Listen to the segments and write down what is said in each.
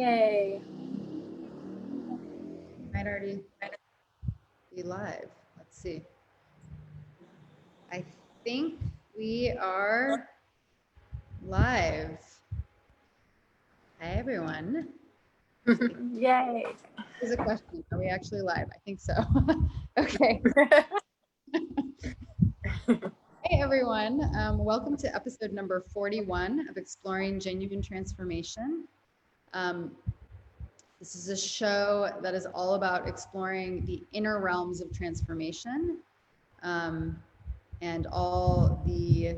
Yay. Might already be live. Let's see. I think we are live. Hi, everyone. Yay. Here's a question. Are we actually live? I think so. Okay. Hey, everyone. Welcome to episode number 41 of Exploring Genuine Transformation. This is a show that is all about exploring the inner realms of transformation and all the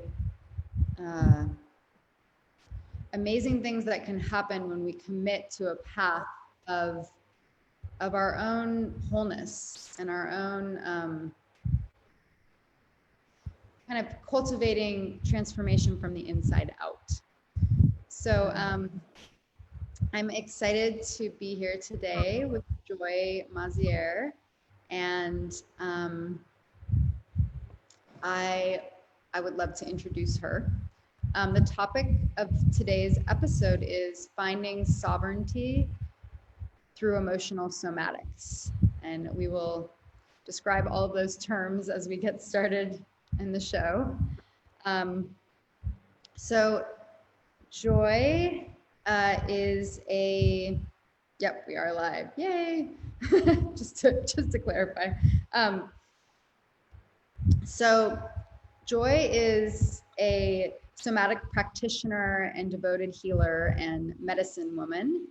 amazing things that can happen when we commit to a path of our own wholeness and our own kind of cultivating transformation from the inside out. So I'm excited to be here today with Joy Maziar, and I would love to introduce her. The topic of today's episode is finding sovereignty through emotional somatics. And we will describe all of those terms as we get started in the show. So Joy is a, yep, we are live. Yay. just to clarify. So Joy is a somatic practitioner and devoted healer and medicine woman.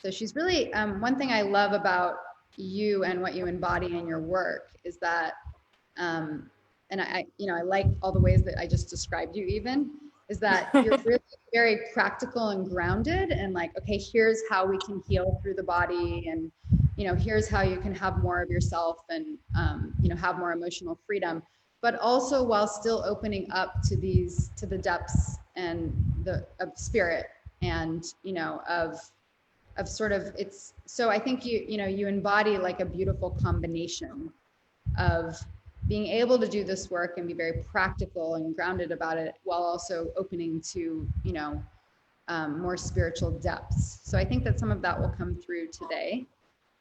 So she's really, one thing I love about you and what you embody in your work is that, and I like all the ways that I just described you even, is that you're really very practical and grounded and like, okay, here's how we can heal through the body, and, here's how you can have more of yourself and, have more emotional freedom, but also while still opening up to the depths and of spirit and, of sort of, it's, so I think you embody like a beautiful combination of being able to do this work and be very practical and grounded about it while also opening to, more spiritual depths. So I think that some of that will come through today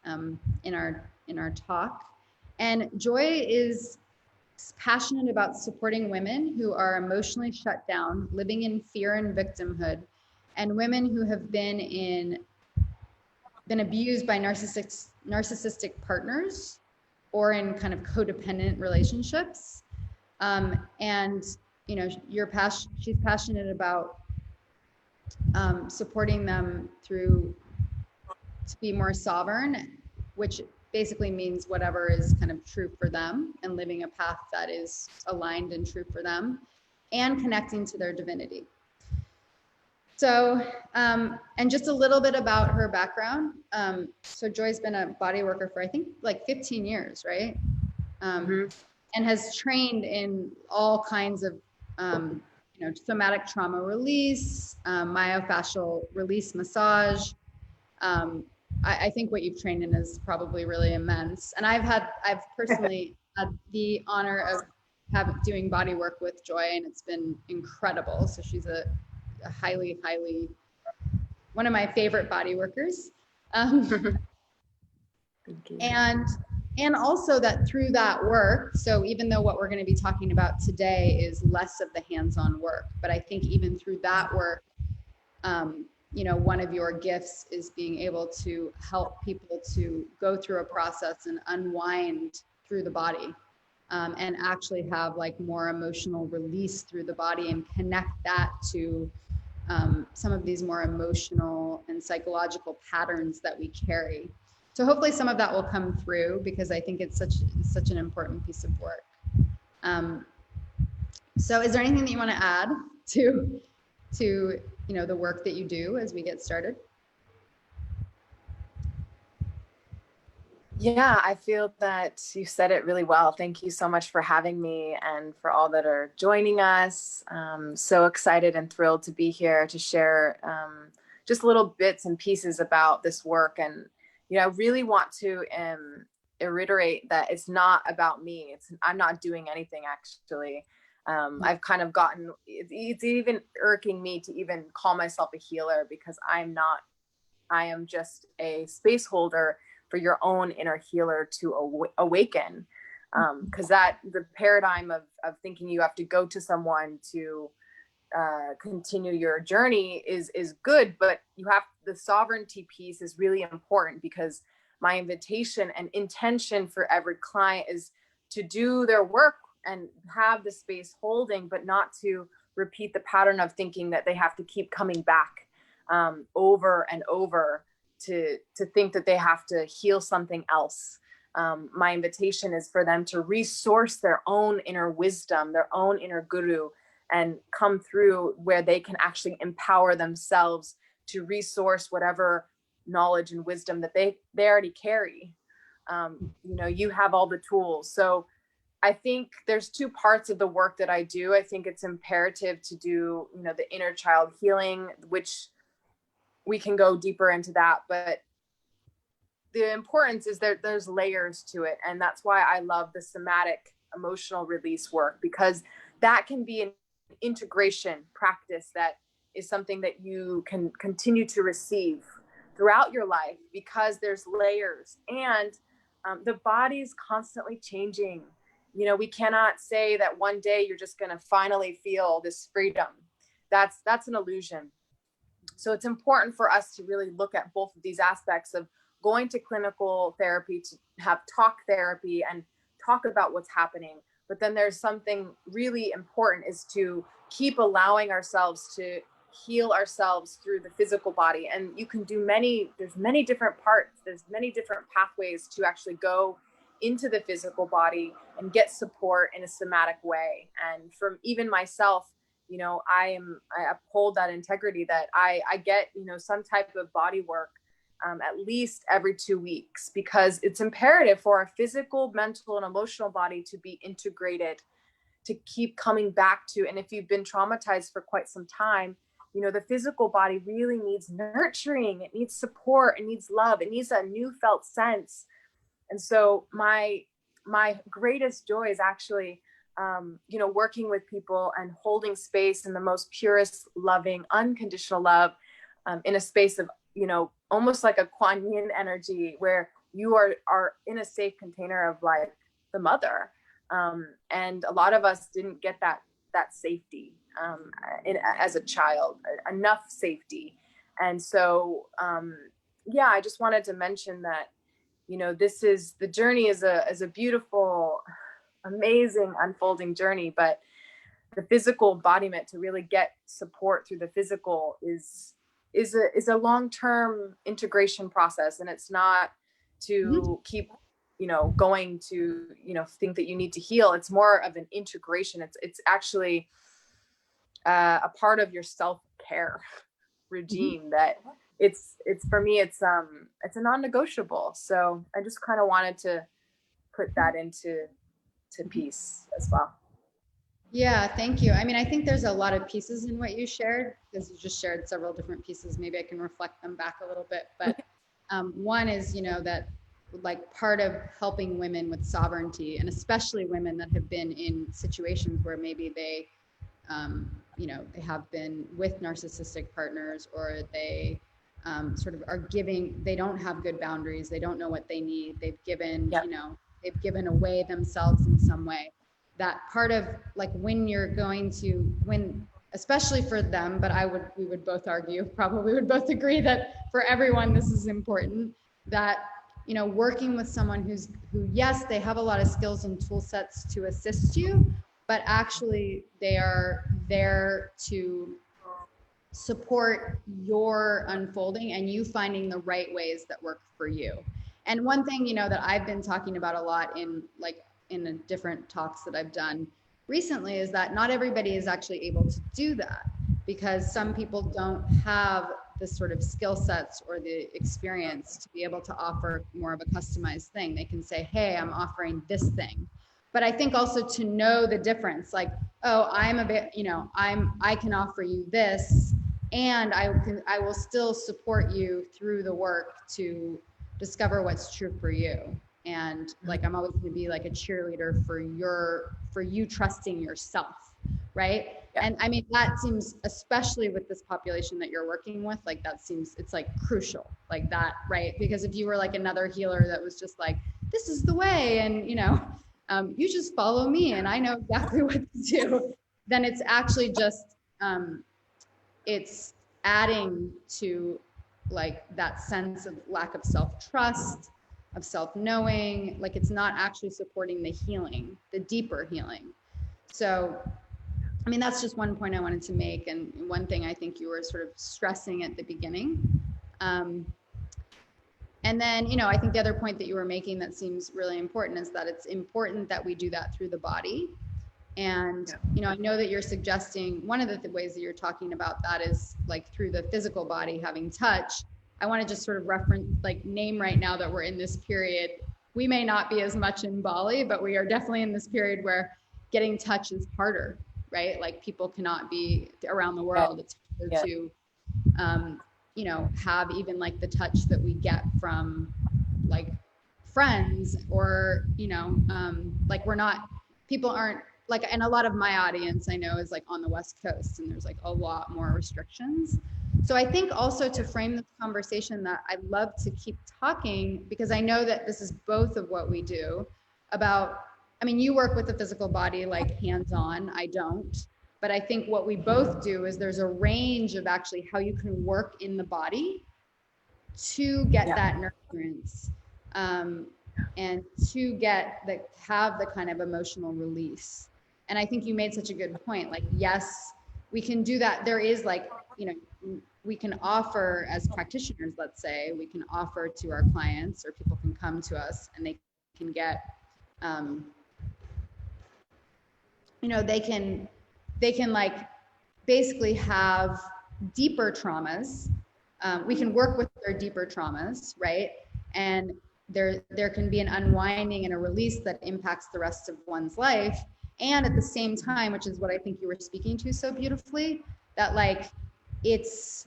in our talk. And Joy is passionate about supporting women who are emotionally shut down, living in fear and victimhood, and women who have been abused by narcissistic partners or in kind of codependent relationships. And she's passionate about supporting them to be more sovereign, which basically means whatever is kind of true for them and living a path that is aligned and true for them, and connecting to their divinity. So, and just a little bit about her background. So Joy's been a body worker for, I think, like 15 years, right? And has trained in all kinds of, somatic trauma release, myofascial release massage. I think what you've trained in is probably really immense. And I've personally had the honor of doing body work with Joy, and it's been incredible. So she's a highly, one of my favorite body workers. And also that through that work, so even though what we're going to be talking about today is less of the hands-on work, but I think even through that work, one of your gifts is being able to help people to go through a process and unwind through the body, and actually have like more emotional release through the body and connect that to some of these more emotional and psychological patterns that we carry. So hopefully some of that will come through, because I think it's such an important piece of work. So is there anything that you want to add to the work that you do as we get started? Yeah, I feel that you said it really well. Thank you so much for having me and for all that are joining us. So excited and thrilled to be here to share just little bits and pieces about this work. And, I really want to reiterate that it's not about me. I'm not doing anything, actually. I've kind of it's even irking me to even call myself a healer, because I'm not I am just a space holder for your own inner healer to awaken. Because the paradigm of thinking you have to go to someone to continue your journey is good, but the sovereignty piece is really important, because my invitation and intention for every client is to do their work and have the space holding, but not to repeat the pattern of thinking that they have to keep coming back over and over to think that they have to heal something else. My invitation is for them to resource their own inner wisdom, their own inner guru, and come through where they can actually empower themselves to resource whatever knowledge and wisdom that they already carry. You have all the tools. So I think there's two parts of the work that I do. I think it's imperative to do, the inner child healing, which we can go deeper into that, but the importance is there's layers to it. And that's why I love the somatic emotional release work, because that can be an integration practice that is something that you can continue to receive throughout your life, because there's layers, and the body's constantly changing. We cannot say that one day you're just going to finally feel this freedom. That's an illusion. So it's important for us to really look at both of these aspects of going to clinical therapy, to have talk therapy and talk about what's happening. But then there's something really important, is to keep allowing ourselves to heal ourselves through the physical body. And you can do there's many different parts. There's many different pathways to actually go into the physical body and get support in a somatic way. And from even myself, I uphold that integrity that I get, some type of body work at least every 2 weeks, because it's imperative for our physical, mental, and emotional body to be integrated, to keep coming back to. And if you've been traumatized for quite some time, the physical body really needs nurturing. It needs support. It needs love. It needs a new felt sense. And so my greatest joy is actually, working with people and holding space in the most purest, loving, unconditional love, in a space of, almost like a Kuan Yin energy, where you are in a safe container of like the mother. And a lot of us didn't get that safety as a child, enough safety. And so, I just wanted to mention that, the journey is a beautiful, amazing unfolding journey, but the physical embodiment to really get support through the physical is a long-term integration process. And it's not to keep, going to, think that you need to heal. It's more of an integration. It's actually a part of your self-care regime that it's for me, it's a non-negotiable. So I just kind of wanted to put that into piece as well. Yeah, thank you. I mean, I think there's a lot of pieces in what you shared, because you just shared several different pieces. Maybe I can reflect them back a little bit. But one is, that like part of helping women with sovereignty, and especially women that have been in situations where maybe they, they have been with narcissistic partners, or they sort of they don't have good boundaries. They don't know what they need. They've given, they've given away themselves in some way. That part of like especially for them, but we would both argue, probably would both agree that for everyone, this is important, that, working with someone who, yes, they have a lot of skills and tool sets to assist you, but actually they are there to support your unfolding and you finding the right ways that work for you. And one thing, that I've been talking about a lot in the different talks that I've done recently is that not everybody is actually able to do that, because some people don't have the sort of skill sets or the experience to be able to offer more of a customized thing. They can say, hey, I'm offering this thing. But I think also to know the difference, like, oh, I'm a bit, I can offer you this, and I will still support you through the work to discover what's true for you. And like, I'm always going to be like a cheerleader for you trusting yourself, right? Yeah. And I mean, that seems, especially with this population that you're working with, like that seems, it's like crucial, like that, right? Because if you were like another healer that was just like, this is the way, and you just follow me and I know exactly what to do, then it's actually just, it's adding to like that sense of lack of self-trust, of self-knowing, like it's not actually supporting the healing, the deeper healing. So I mean, that's just one point I wanted to make, and one thing I think you were sort of stressing at the beginning. And then, I think the other point that you were making that seems really important is that it's important that we do that through the body. And, I know that you're suggesting one of the ways that you're talking about that is like through the physical body, having touch. I want to just sort of reference, like, name right now that we're in this period. We may not be as much in Bali, but we are definitely in this period where getting touch is harder, right? Like people cannot be around the world. It's harder to, have even like the touch that we get from like friends or, like we're not, people aren't like, and a lot of my audience I know is like on the West Coast and there's like a lot more restrictions. So I think also to frame this conversation that I'd love to keep talking, because I know that this is both of what we do about, I mean, you work with the physical body, like hands-on, I don't. But I think what we both do is there's a range of actually how you can work in the body to get that nurturance, and to have the kind of emotional release. And I think you made such a good point. Like, yes, we can do that. There is like, we can offer as practitioners, let's say, we can offer to our clients, or people can come to us and they can get, they can like basically have deeper traumas. We can work with their deeper traumas, right? And there can be an unwinding and a release that impacts the rest of one's life. And at the same time, which is what I think you were speaking to so beautifully, that like it's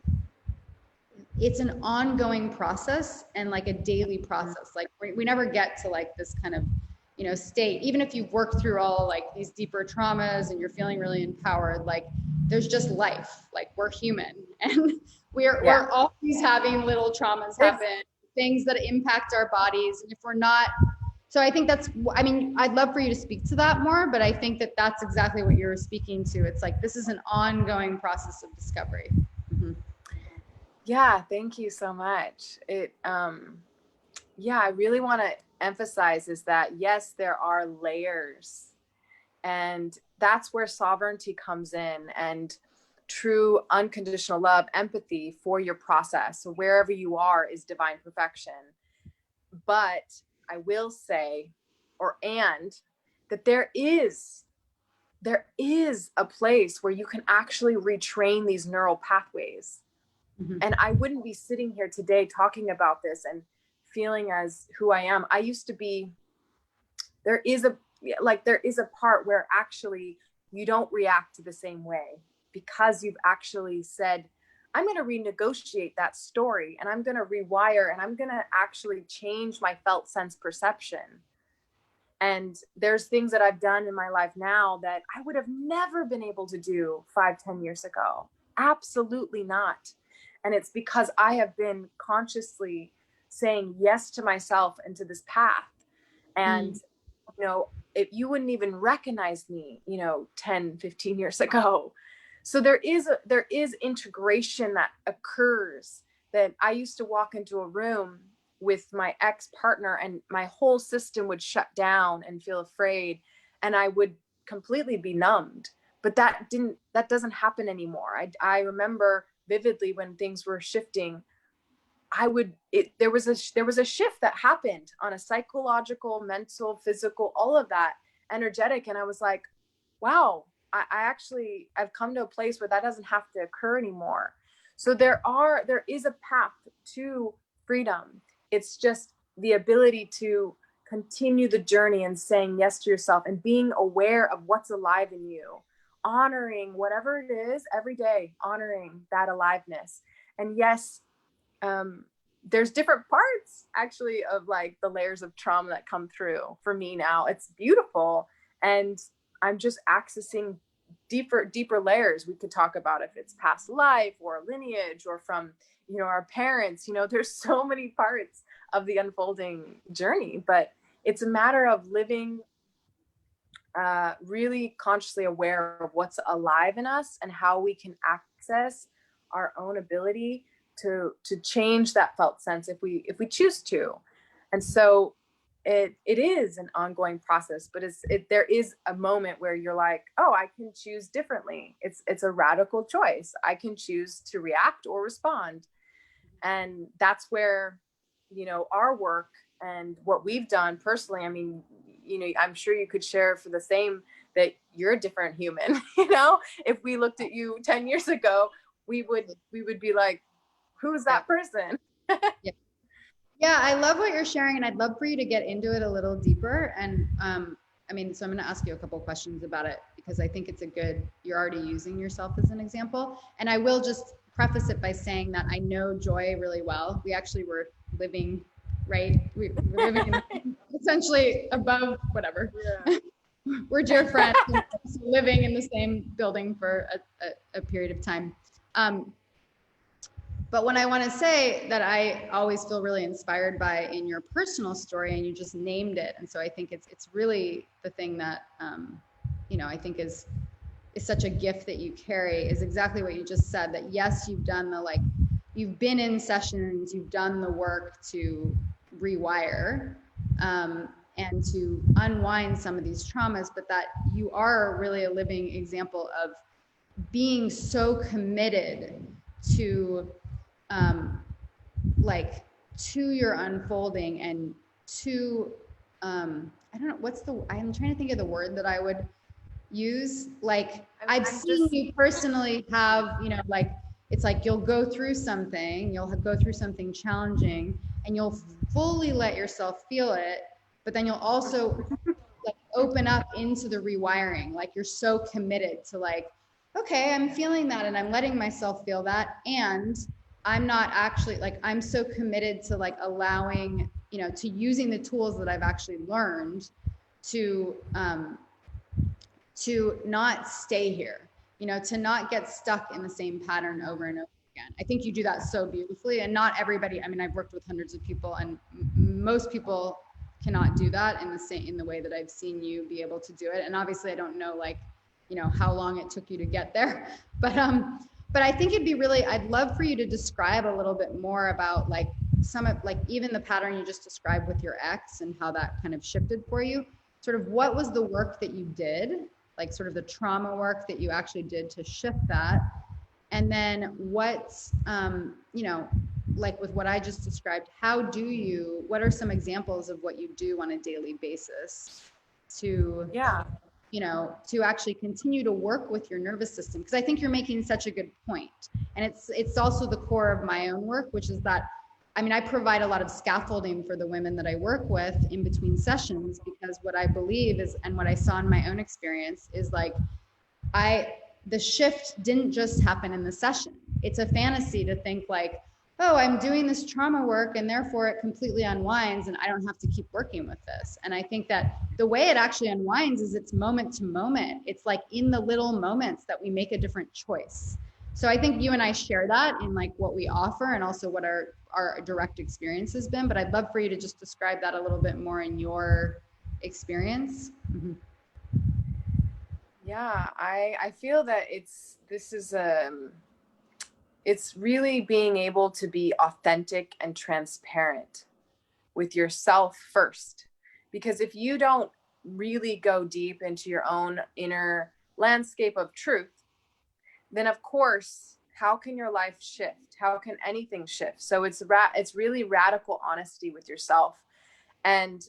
an ongoing process and like a daily process. Like we never get to like this kind of, state, even if you've worked through all like these deeper traumas and you're feeling really empowered, like there's just life, like we're human and we're always having little traumas happen, things that impact our bodies. And if we're not, so I think I mean, I'd love for you to speak to that more, but I think that that's exactly what you're speaking to. It's like, this is an ongoing process of discovery. Mm-hmm. Yeah, thank you so much. I really want to emphasize is that, yes, there are layers, and that's where sovereignty comes in, and true unconditional love, empathy for your process. So wherever you are is divine perfection. But I will say, that there is a place where you can actually retrain these neural pathways. Mm-hmm. And I wouldn't be sitting here today talking about this and feeling as who I am. I used to be, there is a part where actually you don't react the same way because you've actually said, I'm going to renegotiate that story and I'm going to rewire and I'm going to actually change my felt sense perception. And there's things that I've done in my life now that I would have never been able to do 5-10 years ago. Absolutely not. And it's because I have been consciously saying yes to myself and to this path. And, if you wouldn't even recognize me, 10, 15 years ago. So there is integration that occurs. That I used to walk into a room with my ex-partner and my whole system would shut down and feel afraid. And I would completely be numbed. But that doesn't happen anymore. I remember vividly when things were shifting, there was a shift that happened on a psychological, mental, physical, all of that, energetic. And I was like, wow, I've come to a place where that doesn't have to occur anymore. So there is a path to freedom. It's just the ability to continue the journey and saying yes to yourself and being aware of what's alive in you, honoring whatever it is every day, honoring that aliveness. And yes, there's different parts actually of like the layers of trauma that come through for me now. It's beautiful. And I'm just accessing deeper layers we could talk about, if it's past life or lineage or from, our parents. There's so many parts of the unfolding journey, but it's a matter of living really consciously aware of what's alive in us and how we can access our own ability to change that felt sense if we choose to. And so it is an ongoing process, but there is a moment where you're like, oh, I can choose differently. It's a radical choice. I can choose to react or respond. And that's where, our work and what we've done personally, I mean, I'm sure you could share for the same, that you're a different human. If we looked at you 10 years ago, we would be like, who's that person? Yeah. Yeah, I love what you're sharing, and I'd love for you to get into it a little deeper. And so I'm going to ask you a couple questions about it, because I think you're already using yourself as an example. And I will just preface it by saying that I know Joy really well. We actually were living, right? We're living essentially above, whatever. Yeah. We're dear friends, living in the same building for a period of time. But what I want to say that I always feel really inspired by in your personal story, and you just named it, and so I think it's really the thing that I think is such a gift that you carry, is exactly what you just said. That yes, you've done you've been in sessions, you've done the work to rewire and to unwind some of these traumas, but that you are really a living example of being so committed to to your unfolding, and to I don't know, I'm trying to think of the word that I would use. I've seen you personally have, it's like you'll go through something challenging, and you'll fully let yourself feel it, but then you'll also open up into the rewiring. You're so committed to okay, I'm feeling that, and I'm letting myself feel that, and I'm not actually I'm so committed to allowing, to using the tools that I've actually learned to not stay here, to not get stuck in the same pattern over and over again. I think you do that so beautifully, and not everybody, I've worked with hundreds of people, and most people cannot do that in the way that I've seen you be able to do it. And obviously I don't know how long it took you to get there, but I think I'd love for you to describe a little bit more about some of even the pattern you just described with your ex, and how that kind of shifted for you. Sort of what was the work that you did, sort of the trauma work that you actually did to shift that, and then what with what I just described, what are some examples of what you do on a daily basis to to actually continue to work with your nervous system? Because I think you're making such a good point. And it's also the core of my own work, which is that, I provide a lot of scaffolding for the women that I work with in between sessions, because what I believe is, and what I saw in my own experience is the shift didn't just happen in the session. It's a fantasy to think oh, I'm doing this trauma work and therefore it completely unwinds and I don't have to keep working with this. And I think that the way it actually unwinds is it's moment to moment. It's in the little moments that we make a different choice. So I think you and I share that in what we offer, and also what our direct experience has been. But I'd love for you to just describe that a little bit more in your experience. Mm-hmm. Yeah, I feel that it's really being able to be authentic and transparent with yourself first. Because if you don't really go deep into your own inner landscape of truth, then of course, how can your life shift? How can anything shift? So it's really radical honesty with yourself. And,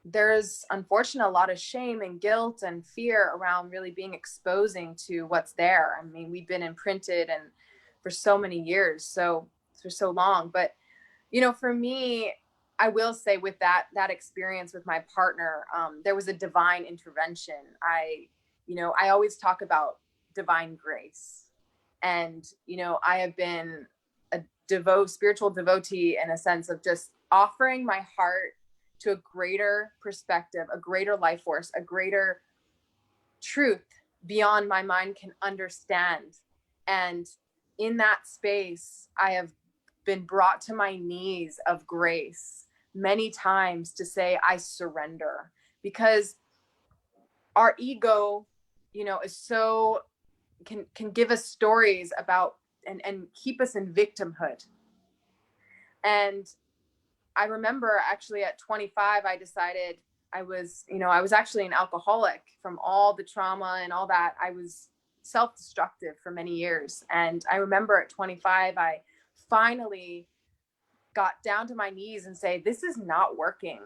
there's unfortunately a lot of shame and guilt and fear around really being exposing to what's there. We've been imprinted and for so many years, for so long. But, for me, I will say with that experience with my partner, there was a divine intervention. I always talk about divine grace, and, I have been a spiritual devotee in a sense of just offering my heart to a greater perspective, a greater life force, a greater truth beyond my mind can understand. And in that space, I have been brought to my knees of grace many times to say, I surrender, because our ego, is so, can give us stories about and keep us in victimhood. And I remember actually at 25, I decided I was actually an alcoholic from all the trauma and all that. I was self-destructive for many years. And I remember at 25, I finally got down to my knees and say, this is not working.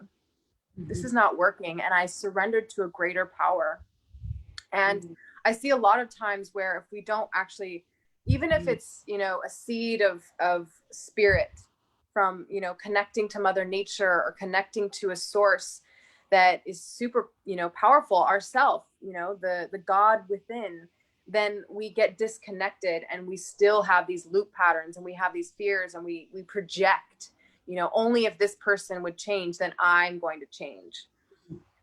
This is not working. And I surrendered to a greater power. And I see a lot of times where if we don't actually, even if it's, a seed of spirit from, connecting to Mother Nature or connecting to a source that is super, powerful, ourself, the God within, then we get disconnected and we still have these loop patterns and we have these fears and we project, only if this person would change, then I'm going to change.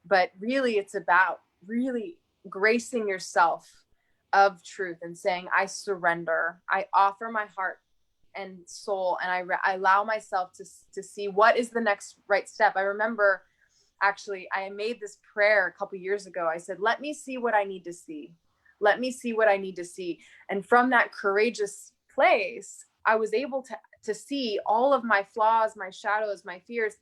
But really, it's about really gracing yourself of truth and saying, I surrender. I offer my heart and soul, and I allow myself to see what is the next right step. I remember actually, I made this prayer a couple years ago. I said, let me see what I need to see. Let me see what I need to see. And from that courageous place, I was able to see all of my flaws, my shadows, my fears.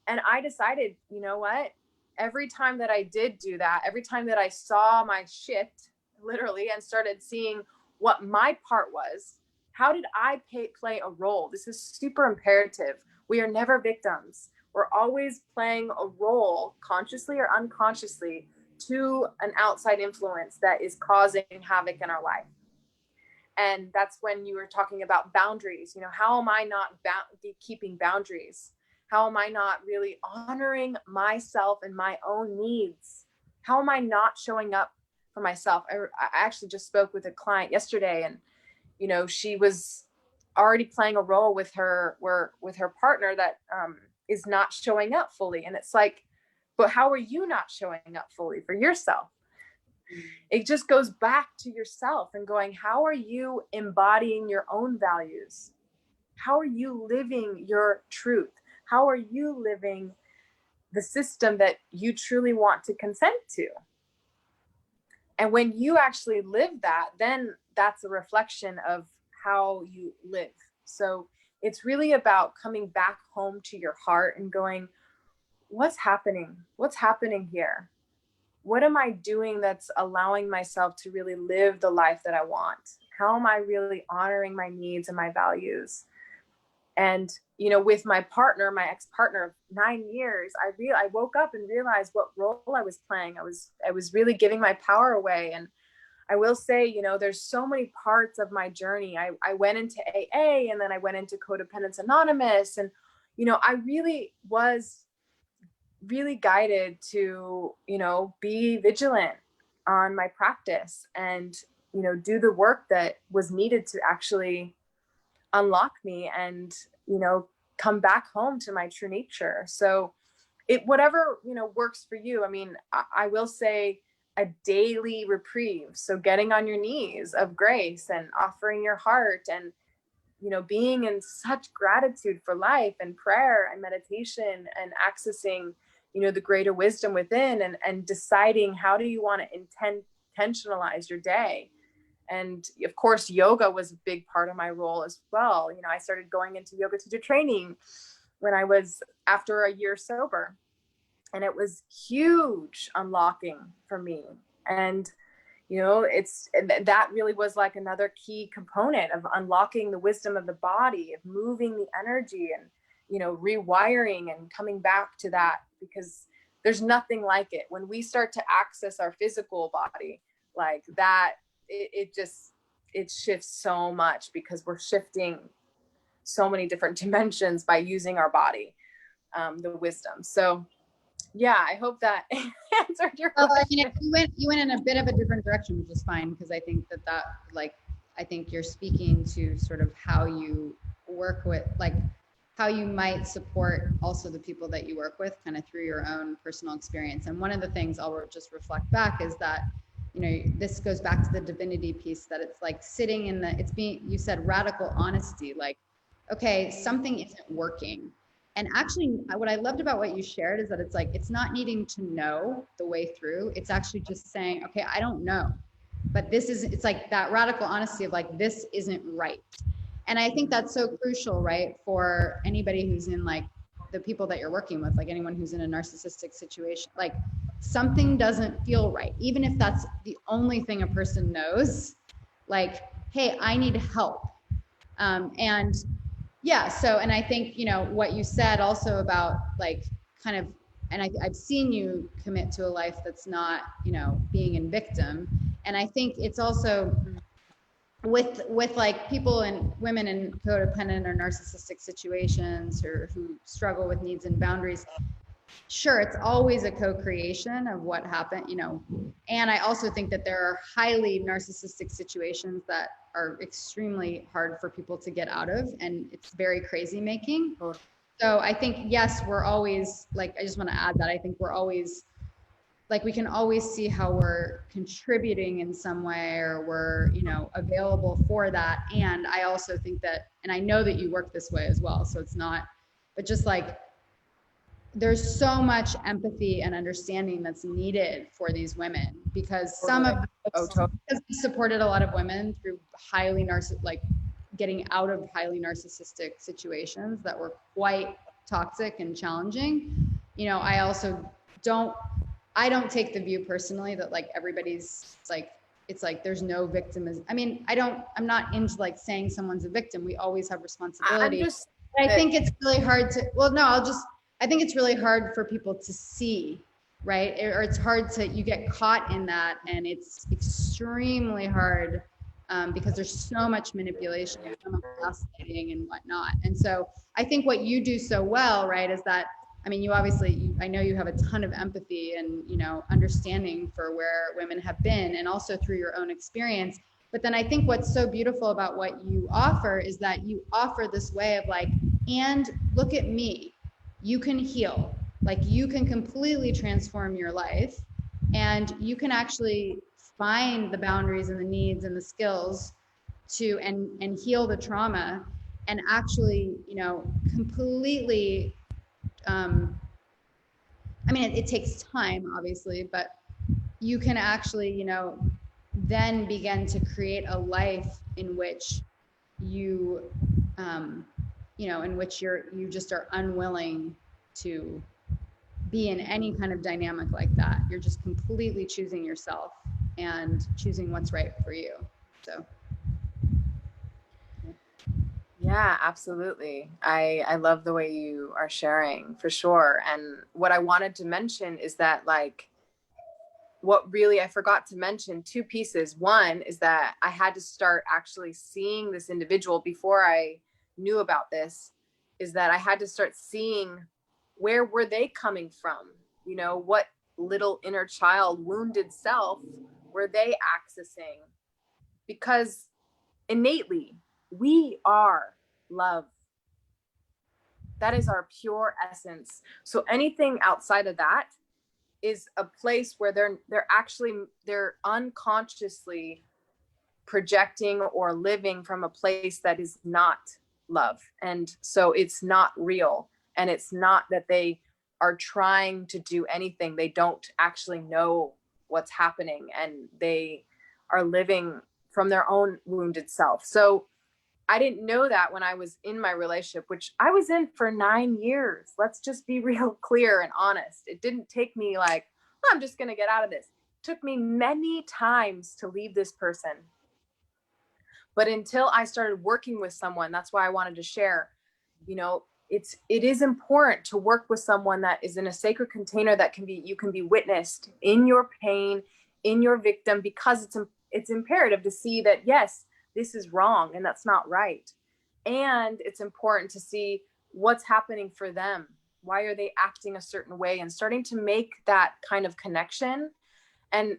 And I decided, you know what? Every time that I did do that, every time that I saw my shit, literally, and started seeing what my part was, how did I play a role? This is super imperative. We are never victims. We're always playing a role, consciously or unconsciously, to an outside influence that is causing havoc in our life. And that's when you were talking about boundaries. How am I not keeping boundaries? How am I not really honoring myself and my own needs? How am I not showing up for myself? I actually just spoke with a client yesterday, and she was already playing a role with her partner that is not showing up fully. And it's like, but how are you not showing up fully for yourself? It just goes back to yourself and going, how are you embodying your own values? How are you living your truth? How are you living the system that you truly want to consent to? And when you actually live that, then that's a reflection of how you live. So it's really about coming back home to your heart and going, what's happening? What's happening here? What am I doing that's allowing myself to really live the life that I want? How am I really honoring my needs and my values? And, with my partner, my ex-partner of 9 years, I woke up and realized what role I was playing. I was really giving my power away. And I will say, there's so many parts of my journey. I went into AA, and then I went into Codependence Anonymous. And, I really was really guided to, be vigilant on my practice and, do the work that was needed to actually unlock me and, come back home to my true nature. So whatever, works for you. I mean, I will say a daily reprieve. So getting on your knees of grace and offering your heart and, being in such gratitude for life and prayer and meditation and accessing, the greater wisdom within and deciding how do you want to intentionalize your day. And of course, yoga was a big part of my role as well. I started going into yoga teacher training when I was after a year sober. And it was huge unlocking for me. And, that really was like another key component of unlocking the wisdom of the body, of moving the energy and, rewiring and coming back to that, because there's nothing like it. When we start to access our physical body like that, it shifts so much, because we're shifting so many different dimensions by using our body, the wisdom. So yeah, I hope that answered your question. You went in a bit of a different direction, which is fine, because I think that I think you're speaking to sort of how you work with, like how you might support also the people that you work with kind of through your own personal experience. And one of the things I'll just reflect back is that, you know, this goes back to the divinity piece, that it's like sitting in the, it's being, you said radical honesty, like, okay, something isn't working. And actually, what I loved about what you shared is that it's like, it's not needing to know the way through. It's actually just saying, okay, I don't know, but this is, it's like that radical honesty of like, this isn't right. And I think that's so crucial, right? For anybody who's in like the people that you're working with, like anyone who's in a narcissistic situation, like something doesn't feel right. Even if that's the only thing a person knows, like, hey, I need help. And yeah, so, and I think, you know, what you said also about like kind of, and I've seen you commit to a life that's not, you know, being in victim. And I think it's also with like people and women in codependent or narcissistic situations, or who struggle with needs and boundaries. Sure, it's always a co-creation of what happened, you know. And I also think that there are highly narcissistic situations that are extremely hard for people to get out of, and it's very crazy making. So I think, yes, we're always like, I just want to add that I think we're always like, we can always see how we're contributing in some way, or we're, you know, available for that. And I also think that, and I know that you work this way as well, so it's not, but just like, there's so much empathy and understanding that's needed for these women, because some of because we supported a lot of women through highly like getting out of highly narcissistic situations that were quite toxic and challenging. You know, I also don't take the view personally that like everybody's like, it's like there's no victim. I mean, I'm not into like saying someone's a victim. We always have responsibility. But I think it's really hard to, well, no, I think it's really hard for people to see, right? Or it's hard to, you get caught in that, and it's extremely hard because there's so much manipulation, so much gaslighting and whatnot. And so I think what you do so well, right, is that, I mean, you obviously, I know you have a ton of empathy and, you know, understanding for where women have been, and also through your own experience. But then I think what's so beautiful about what you offer is that you offer this way of like, and look at me, you can heal, like you can completely transform your life, and you can actually find the boundaries and the needs and the skills to, and heal the trauma, and actually, you know, completely, I mean, it takes time, obviously, but you can actually, you know, then begin to create a life in which you, you know, in which you just are unwilling to be in any kind of dynamic like that. You're just completely choosing yourself and choosing what's right for you. So. Yeah, absolutely. I love the way you are sharing, for sure. And what I wanted to mention is that, like, what really I forgot to mention, two pieces. One is that I had to start actually seeing this individual before I knew about this, is that I had to start seeing where were they coming from? You know, what little inner child, wounded self were they accessing? Because innately, we are love. That is our pure essence. So anything outside of that is a place where they're unconsciously projecting or living from a place that is not love. And so it's not real. And it's not that they are trying to do anything. They don't actually know what's happening, and they are living from their own wounded self. So I didn't know that when I was in my relationship, which I was in for 9 years. Let's just be real clear and honest. It didn't take me like, oh, I'm just going to get out of this. It took me many times to leave this person. But until I started working with someone, that's why I wanted to share, you know, it is important to work with someone that is in a sacred container that you can be witnessed in your pain, in your victim, because it's imperative to see that, yes, this is wrong and that's not right. And it's important to see what's happening for them. Why are they acting a certain way? And starting to make that kind of connection. And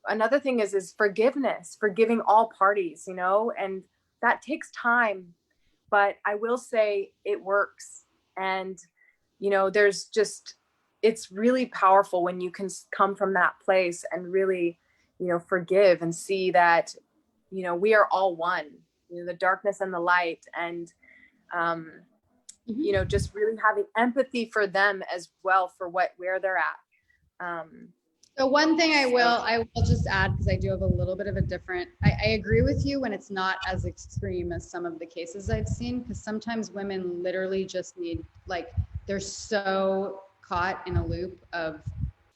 another thing is forgiveness, forgiving all parties, you know, and that takes time. But I will say it works. And, you know, it's really powerful when you can come from that place and really, forgive and see that, we are all one, the darkness and the light. And, just really having empathy for them as well, for where they're at. So one thing I will just add, because I do have a little bit of a different, I agree with you when it's not as extreme as some of the cases I've seen, because sometimes women literally just need, like, they're so caught in a loop of,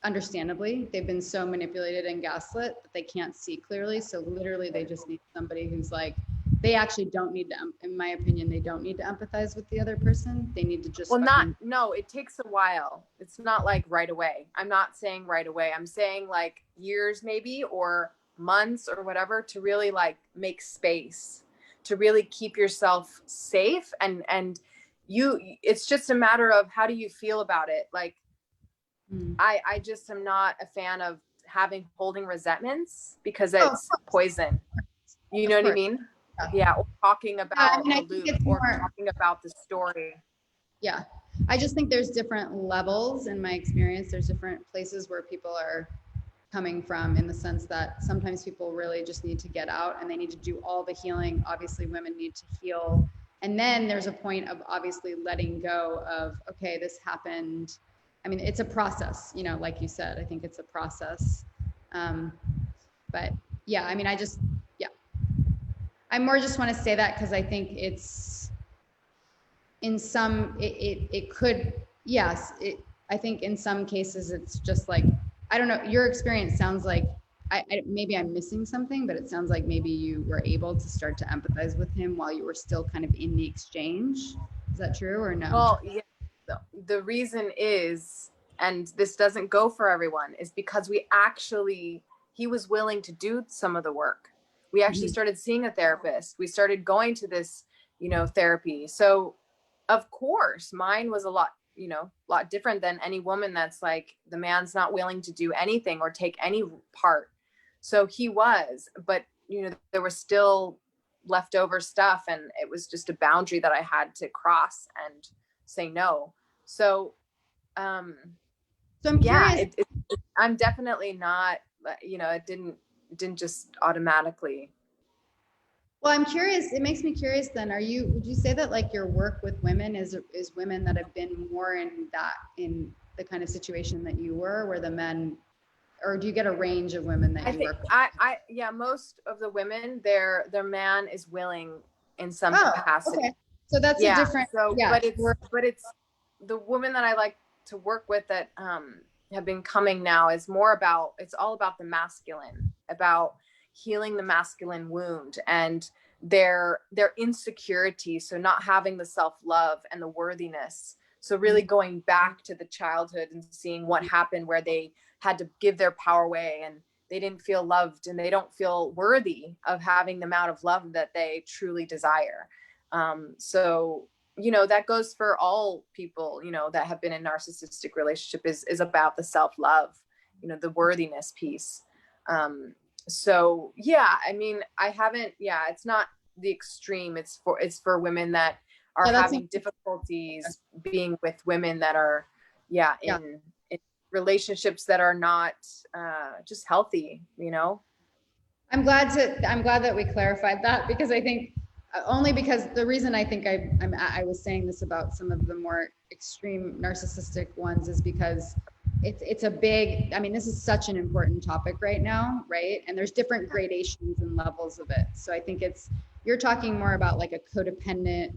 understandably, they've been so manipulated and gaslit that they can't see clearly. So literally they just need somebody who's like, they actually don't need to, in my opinion, they don't need to empathize with the other person. They need to just, no, it takes a while. It's not like right away. I'm not saying right away. I'm saying like years maybe, or months or whatever, to really like make space, to really keep yourself safe. And it's just a matter of how do you feel about it? Like, I just am not a fan of holding resentments, because it's poison. You know what I mean? Yeah. Or talking about the loop, or talking about the story. Yeah. I just think there's different levels in my experience. There's different places where people are coming from, in the sense that sometimes people really just need to get out and they need to do all the healing. Obviously, women need to heal. And then there's a point of obviously letting go of, okay, this happened. I mean, it's a process, like you said, I think it's a process. But yeah, I mean, I more just want to say that because I think it's in some, it could, yes, I think in some cases it's just like, I don't know, your experience sounds like, maybe I'm missing something, but it sounds like maybe you were able to start to empathize with him while you were still kind of in the exchange. Is that true or no? Well, yeah. The reason is, and this doesn't go for everyone, is because he was willing to do some of the work. We actually started seeing a therapist. We started going to this, therapy. So of course mine was a lot different than any woman that's like, the man's not willing to do anything or take any part. So he was, but there was still leftover stuff, and it was just a boundary that I had to cross and say no. So I'm curious. I'm definitely not, it didn't just automatically. Well, I'm curious, it makes me curious then, would you say that like your work with women is women that have been more in the kind of situation that you were, where the men, or do you get a range of women that you work with? Yeah, most of the women, their man is willing in some capacity. Okay. So that's a different, but it's the women that I like to work with that have been coming now is it's all about the masculine, about healing the masculine wound and their insecurity. So not having the self-love and the worthiness. So really going back to the childhood and seeing what happened, where they had to give their power away and they didn't feel loved and they don't feel worthy of having the amount of love that they truly desire. So, that goes for all people, that have been in narcissistic relationship is about the self-love, the worthiness piece. So yeah, I mean, it's not the extreme. It's for women that are having difficulties being with women that are, in relationships that are not just healthy, I'm glad that we clarified that, because I think only because the reason I think I was saying this about some of the more extreme narcissistic ones is because it's a big, I mean, this is such an important topic right now, right? And there's different gradations and levels of it. So I think you're talking more about like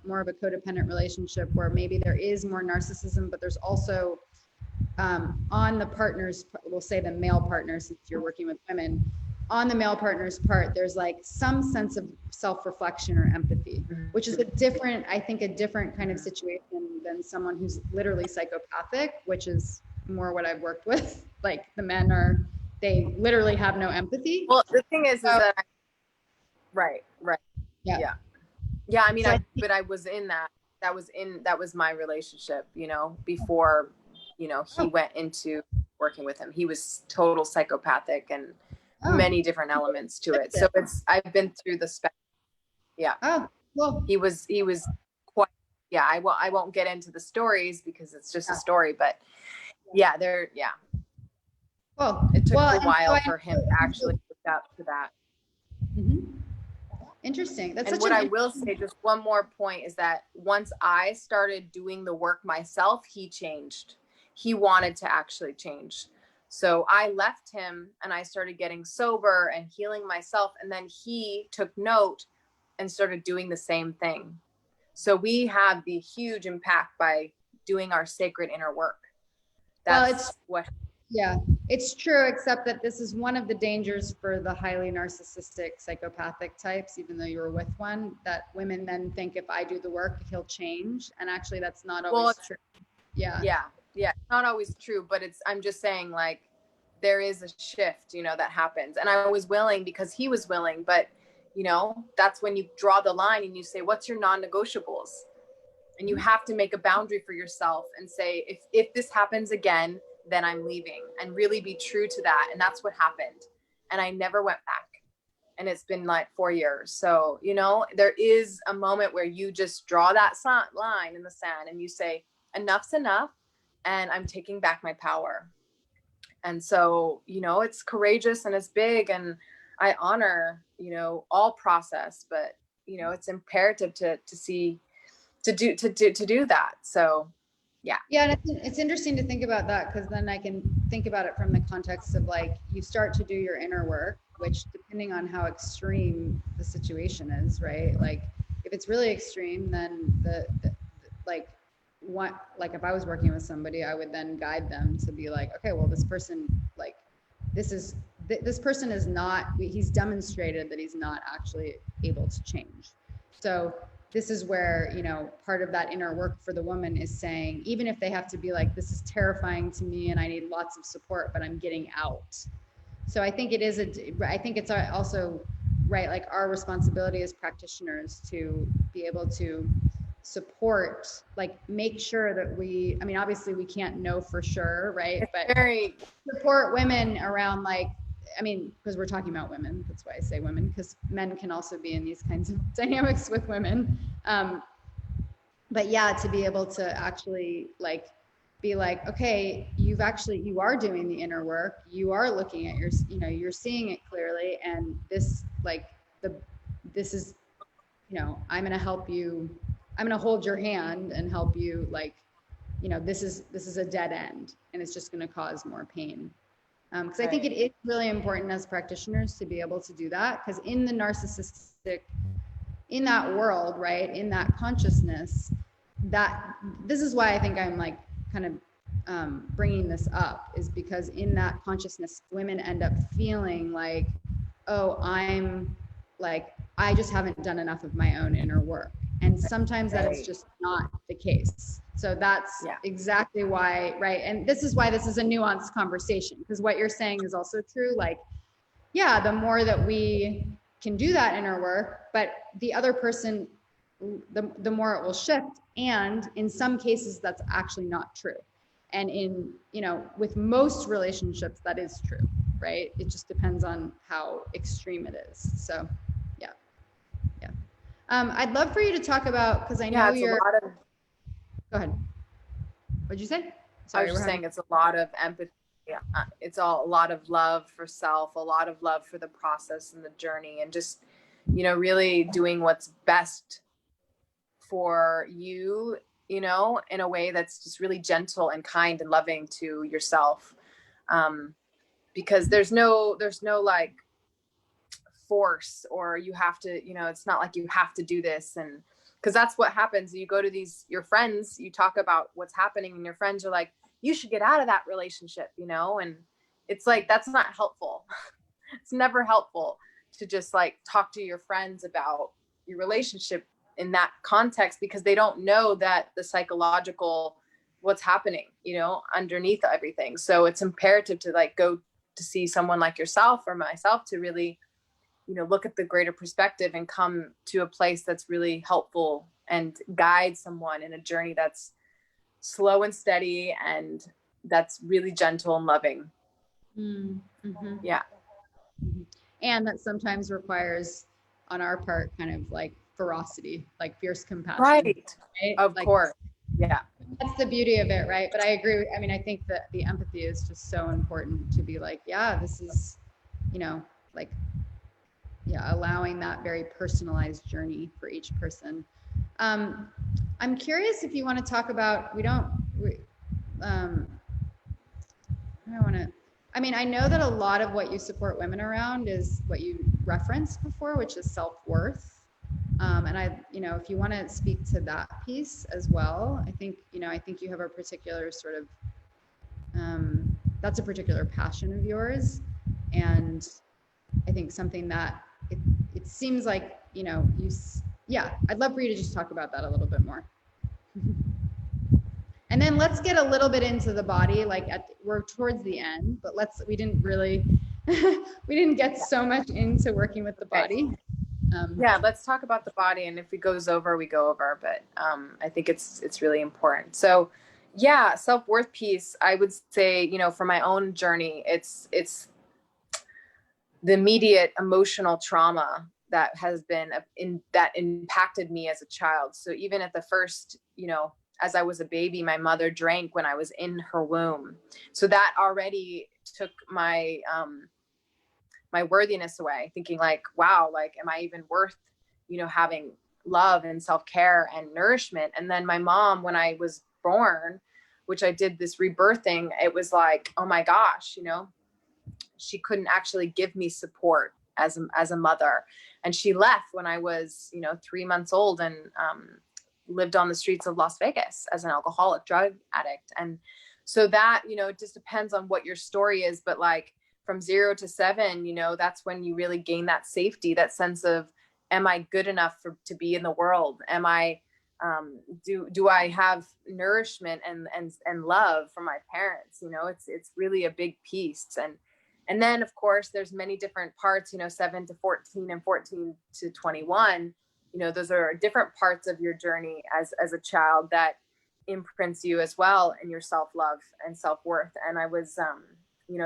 more of a codependent relationship where maybe there is more narcissism, but there's also on the partners, we'll say the male partners, if you're working with women, on the male partner's part, there's like some sense of self-reflection or empathy, which is a different kind of situation than someone who's literally psychopathic, which is more what I've worked with. Like the men they literally have no empathy. Well, the thing is that right. Yeah. I mean, but I was in that was my relationship, before, he went into working with him. He was total psychopathic and many different elements to it. So I've been through the spectrum. Yeah. Oh, well, he was quite, I won't get into the stories because it's just a story, but well, it took a while for him to actually up to that. Mm-hmm. Interesting. That's And such what an I will say, just one more point, is that once I started doing the work myself, he changed. He wanted to actually change. So I left him and I started getting sober and healing myself. And then he took note and started doing the same thing. So we have the huge impact by doing our sacred inner work. well, That's what. yeah, it's true, except that this is one of the dangers for the highly narcissistic psychopathic types, even though you were with one, that women then think if I do the work, he'll change. And actually, that's not always true. Yeah. Yeah, it's not always true, but I'm just saying, like, there is a shift, that happens. And I was willing because he was willing, but that's when you draw the line and you say, what's your non-negotiables? And you have to make a boundary for yourself and say, if this happens again, then I'm leaving, and really be true to that. And that's what happened. And I never went back. And it's been like 4 years. So, there is a moment where you just draw that line in the sand and you say, enough's enough, and I'm taking back my power. And so, it's courageous and it's big, and I honor, all process, but, it's imperative to do that. So, yeah. Yeah, and it's interesting to think about that, because then I can think about it from the context of, like, you start to do your inner work, which, depending on how extreme the situation is, right? Like, if it's really extreme, then like, if I was working with somebody, I would then guide them to be like, okay, well, this person, like, this person is not, he's demonstrated that he's not actually able to change. So this is where, part of that inner work for the woman is saying, even if they have to be like, this is terrifying to me and I need lots of support, but I'm getting out. So I think I think it's also, right, like, our responsibility as practitioners to be able to support, like, make sure that obviously we can't know for sure, right? But support women around, like, because we're talking about women, that's why I say women, because men can also be in these kinds of dynamics with women. But yeah, to be able to actually, like, be like, okay, you are doing the inner work, you are looking at you're seeing it clearly, and this, like, this is, I'm going to help you, I'm going to hold your hand and help you, like, this is a dead end, and it's just going to cause more pain. Because I think it is really important as practitioners to be able to do that, because in the narcissistic, in that world, right, in that consciousness, this is why I think I'm, like, kind of bringing this up, is because in that consciousness, women end up feeling like, oh, I'm, like, I just haven't done enough of my own inner work. And sometimes that is just not the case. So that's exactly why, right? And this is why this is a nuanced conversation, because what you're saying is also true. Like, yeah, the more that we can do that inner work, but the other person, the more it will shift. And in some cases, that's actually not true. And in, with most relationships, that is true, right? It just depends on how extreme it is. So, yeah. I'd love for you to talk about, because I know you're. Go ahead. What'd you say? Sorry, I was just saying it's a lot of empathy. Yeah, it's a lot of love for self, a lot of love for the process and the journey, and just, really doing what's best for you, in a way that's just really gentle and kind and loving to yourself. Because there's no like force, or you have to, it's not like you have to do this. And because that's what happens. You go to your friends, you talk about what's happening, and your friends are like, you should get out of that relationship, and it's like, that's not helpful. It's never helpful to just, like, talk to your friends about your relationship in that context, because they don't know that the psychological, what's happening, underneath everything. So it's imperative to, like, go to see someone like yourself or myself to really, look at the greater perspective and come to a place that's really helpful and guide someone in a journey that's slow and steady and that's really gentle and loving. Mm-hmm. Yeah. And that sometimes requires, on our part, kind of like ferocity, like fierce compassion. Right? Of like, course. Yeah. That's the beauty of it, right? But I agree. I think that the empathy is just so important, to be like, yeah, this is, like, yeah, allowing that very personalized journey for each person. I'm curious if you want to talk about, I mean, I know that a lot of what you support women around is what you referenced before, which is self-worth. And if you want to speak to that piece as well, I think you have a particular sort of, that's a particular passion of yours. And I think something that it seems like, I'd love for you to just talk about that a little bit more. And then let's get a little bit into the body, we're towards the end, but we didn't get so much into working with the body. Yeah, let's talk about the body, and if it goes over, we go over, but I think it's really important. So yeah, self-worth piece, I would say, for my own journey, it's the immediate emotional trauma that has been that impacted me as a child. So even at the first, as I was a baby, my mother drank when I was in her womb. So that already took my my worthiness away, thinking like, wow, like, am I even worth, having love and self-care and nourishment? And then my mom, when I was born, which I did this rebirthing, it was like, oh my gosh, she couldn't actually give me support as a mother. And she left when I was, 3 months old, and lived on the streets of Las Vegas as an alcoholic drug addict. And so that, it just depends on what your story is, but like from 0 to 7, that's when you really gain that safety, that sense of, am I good enough to be in the world? Am I, do I have nourishment and love from my parents? It's really a big piece. And then of course there's many different parts, 7 to 14 and 14 to 21, those are different parts of your journey as a child that imprints you as well in your self-love and self-worth. And I was,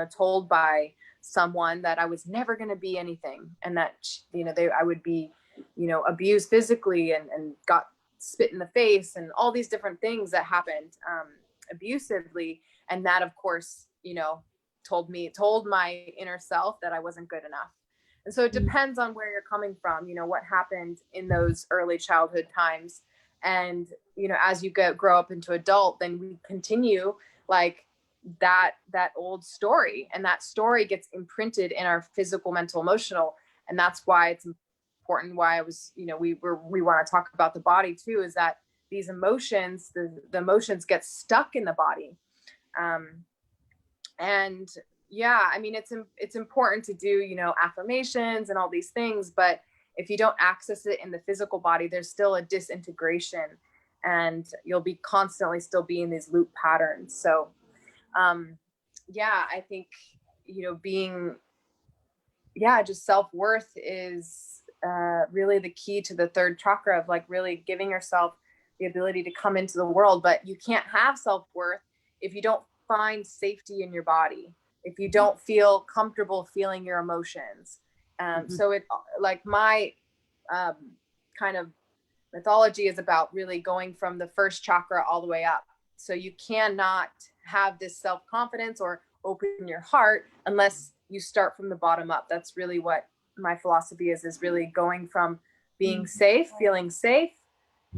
told by someone that I was never going to be anything, and that, I would be, abused physically and got spit in the face and all these different things that happened abusively. And that, of course, told my inner self that I wasn't good enough. And so it depends on where you're coming from, what happened in those early childhood times. And, as you grow up into adult, then we continue like that old story, and that story gets imprinted in our physical, mental, emotional. And that's why it's important, why I was, we want to talk about the body too, is that these emotions, the emotions get stuck in the body. And yeah, I mean, it's important to do, affirmations and all these things, but if you don't access it in the physical body, there's still a disintegration, and you'll be constantly still be in these loop patterns. So, yeah, I think, just self-worth is really the key to the third chakra of like really giving yourself the ability to come into the world. But you can't have self-worth if you don't find safety in your body, if you don't feel comfortable feeling your emotions. So it, like, my kind of mythology is about really going from the first chakra all the way up. So you cannot have this self-confidence or open your heart unless you start from the bottom up. That's really what my philosophy is really going from being safe, feeling safe,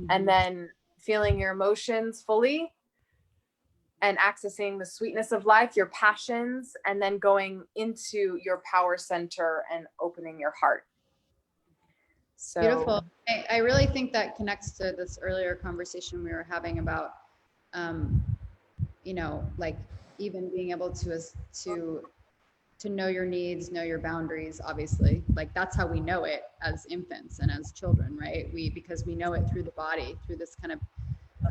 and then feeling your emotions fully, and accessing the sweetness of life, your passions, and then going into your power center and opening your heart. So beautiful. I really think that connects to this earlier conversation we were having about, like even being able to know your needs, know your boundaries, obviously. Like that's how we know it as infants and as children, right? Because we know it through the body, through this kind of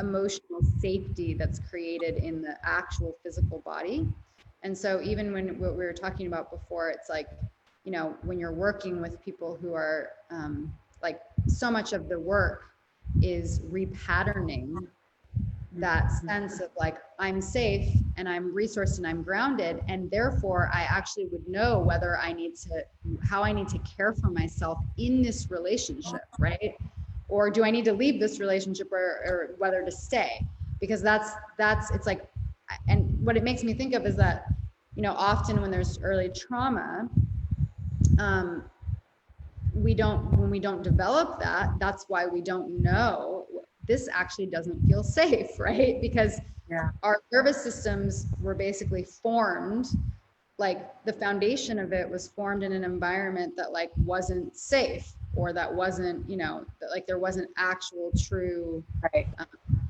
emotional safety that's created in the actual physical body. And so even when what we were talking about before, it's like, when you're working with people who are like, so much of the work is repatterning that sense of like, I'm safe and I'm resourced and I'm grounded, and therefore I actually would know whether how I need to care for myself in this relationship, right? Or do I need to leave this relationship, or whether to stay? Because that's it's like, and what it makes me think of is that, often when there's early trauma, when we don't develop that, that's why we don't know this actually doesn't feel safe, right? Because Yeah. our nervous systems were basically formed, like the foundation of it was formed in an environment that like wasn't safe, or that wasn't, you know, that like there wasn't actual true, Right.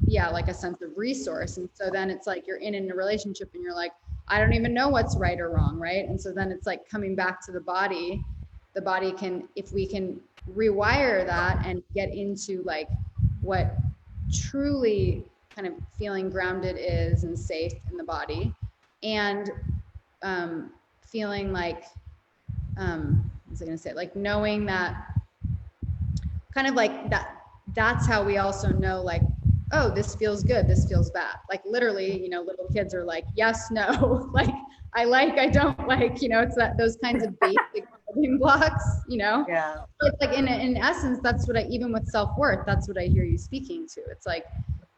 yeah, like a sense of resource. And so then it's like you're in a relationship and you're like, I don't even know what's right or wrong, right? And so then it's like coming back to the body can, if we can rewire that and get into like what truly kind of feeling grounded is and safe in the body, and feeling like, what was I going to say? Like knowing that, kind of like that, that's how we also know like, oh, this feels good, this feels bad. Like literally, you know, little kids are like, yes, no, like I don't like, you know, it's that, those kinds of basic building blocks, you know? Yeah. It's like in essence, that's what I, even with self-worth, that's what I hear you speaking to. It's like,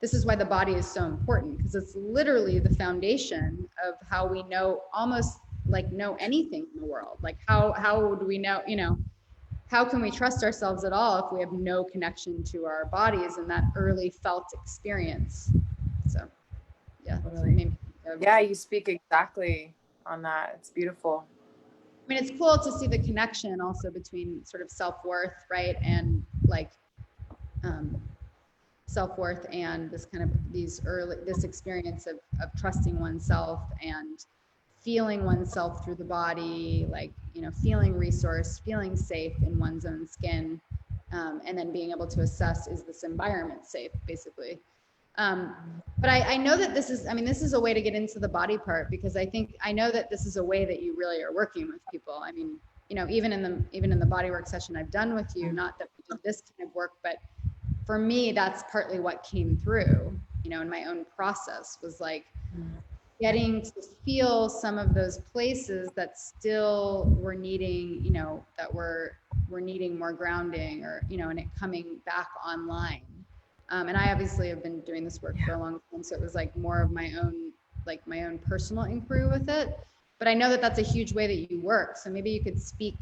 this is why the body is so important, because it's literally the foundation of how we know, almost like know anything in the world. Like how do we know, you know, how can we trust ourselves at all if we have no connection to our bodies and that early felt experience? So yeah, that's what it made me think of. Yeah, you speak exactly on that. It's beautiful. I mean, it's cool to see the connection also between sort of self-worth, right? And like self-worth and this kind of this experience of trusting oneself and feeling oneself through the body, like, you know, feeling resourced, feeling safe in one's own skin, and then being able to assess, is this environment safe, basically. But I know that this is, I mean, this is a way to get into the body part, because I know that this is a way that you really are working with people. I mean, you know, even in the body work session I've done with you, not that we did this kind of work, but for me, that's partly what came through, you know, in my own process, was like getting to feel some of those places that still were needing, you know, that were needing more grounding, or, you know, and it coming back online. And I obviously have been doing this work for a long time, so it was like more of my own, like my own personal inquiry with it. But I know that that's a huge way that you work. So maybe you could speak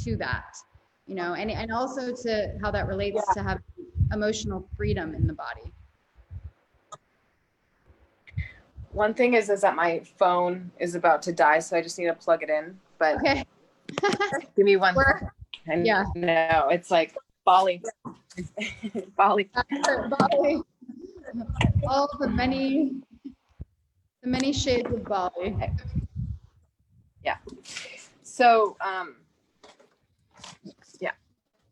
to that, you know, and also to how that relates to having emotional freedom in the body. One thing is that my phone is about to die, so I just need to plug it in. But Okay. give me one. And Yeah. no, it's like Bali. Bali. Bali. All the many shades of Bali. Yeah. So, yeah,